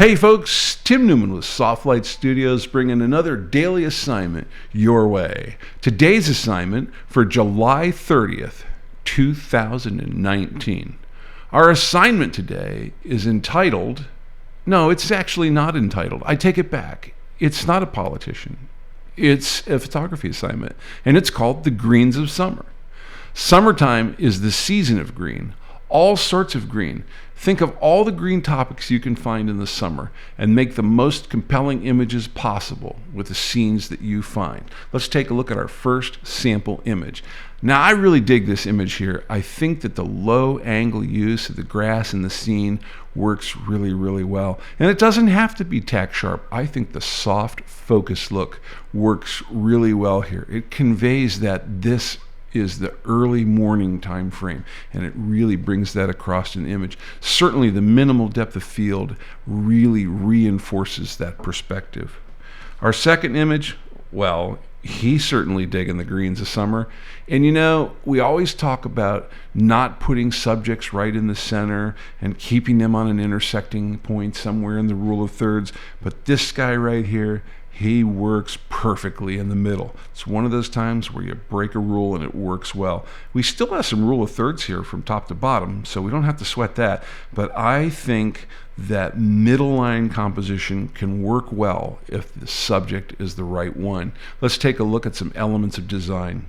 Hey folks, Tim Newman with Soft Lite Studios bringing another daily assignment your way. Today's assignment for July 30th, 2019. Our assignment today is entitled, no, it's actually not entitled. I take it back. It's not a politician. It's a photography assignment, and it's called The Greens of Summer. Summertime is the season of green. All sorts of green. Think of all the green topics you can find in the summer and make the most compelling images possible with the scenes that you find. Let's take a look at our first sample image. Now, I really dig this image here. I think that the low angle use of the grass in the scene works really, really well. And it doesn't have to be tack sharp. I think the soft focus look works really well here. It conveys that this is the early morning time frame, and it really brings that across in the image. Certainly the minimal depth of field really reinforces that perspective. Our second image, well, he's certainly digging the greens of summer. And you know, we always talk about not putting subjects right in the center and keeping them on an intersecting point somewhere in the rule of thirds, but this guy right here, he works perfectly in the middle. It's one of those times where you break a rule and it works well. We still have some rule of thirds here from top to bottom, so we don't have to sweat that. But I think that middle line composition can work well if the subject is the right one. Let's take a look at some elements of design.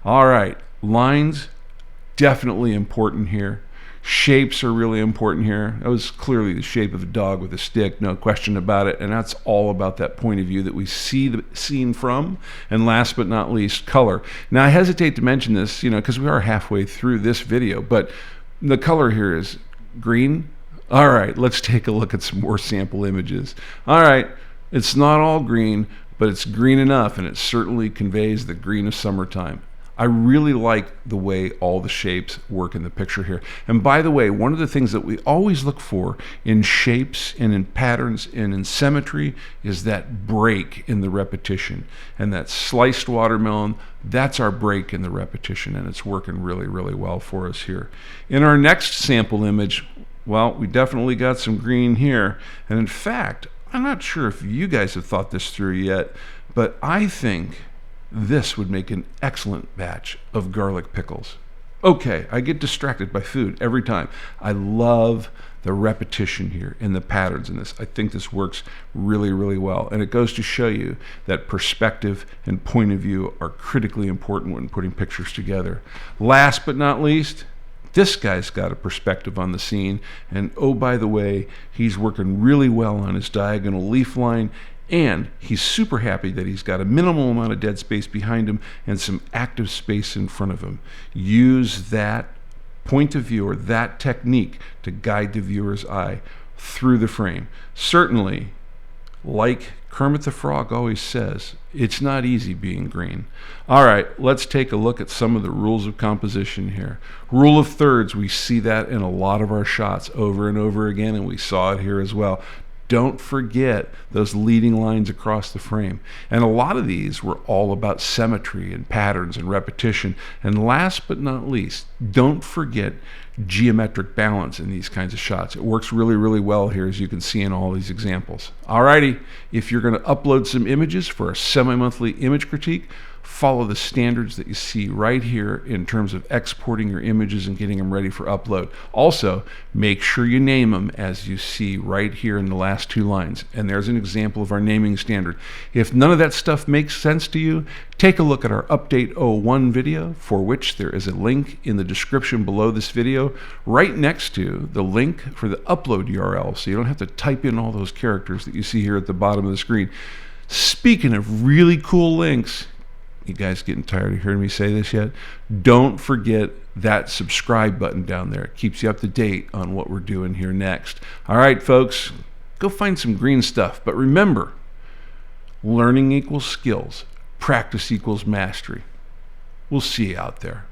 All right, lines, definitely important here. Shapes are really important here. That was clearly the shape of a dog with a stick, no question about it. And that's all about that point of view that we see the scene from. And last but not least, color. Now, I hesitate to mention this, because we are halfway through this video, but the color here is green. All right, let's take a look at some more sample images. All right, it's not all green, but it's green enough, and it certainly conveys the green of summertime. I really like the way all the shapes work in the picture here. And by the way, one of the things that we always look for in shapes and in patterns and in symmetry is that break in the repetition. And that sliced watermelon, that's our break in the repetition, and it's working really, really well for us here. In our next sample image, well, we definitely got some green here. And in fact, I'm not sure if you guys have thought this through yet, but I think this would make an excellent batch of garlic pickles. Okay, I get distracted by food every time. I love the repetition here and the patterns in this. I think this works really, really well. And it goes to show you that perspective and point of view are critically important when putting pictures together. Last but not least, this guy's got a perspective on the scene. And oh, by the way, he's working really well on his diagonal leaf line. And he's super happy that he's got a minimal amount of dead space behind him and some active space in front of him. Use that point of view or that technique to guide the viewer's eye through the frame. Certainly, like Kermit the Frog always says, it's not easy being green. All right, let's take a look at some of the rules of composition here. Rule of thirds, we see that in a lot of our shots over and over again, and we saw it here as well. Don't forget those leading lines across the frame. And a lot of these were all about symmetry and patterns and repetition. And last but not least, don't forget geometric balance in these kinds of shots. It works really, really well here, as you can see in all these examples. Alrighty, if you're going to upload some images for a semi-monthly image critique, follow the standards that you see right here in terms of exporting your images and getting them ready for upload. Also, make sure you name them as you see right here in the last two lines. And there's an example of our naming standard. If none of that stuff makes sense to you, take a look at our Update 01 video, for which there is a link in the description below this video, right next to the link for the upload URL, so you don't have to type in all those characters that you see here at the bottom of the screen. Speaking of really cool links, you guys getting tired of hearing me say this yet? Don't forget that subscribe button down there. It keeps you up to date on what we're doing here next. All right, folks, go find some green stuff. But remember, learning equals skills. Practice equals mastery. We'll see you out there.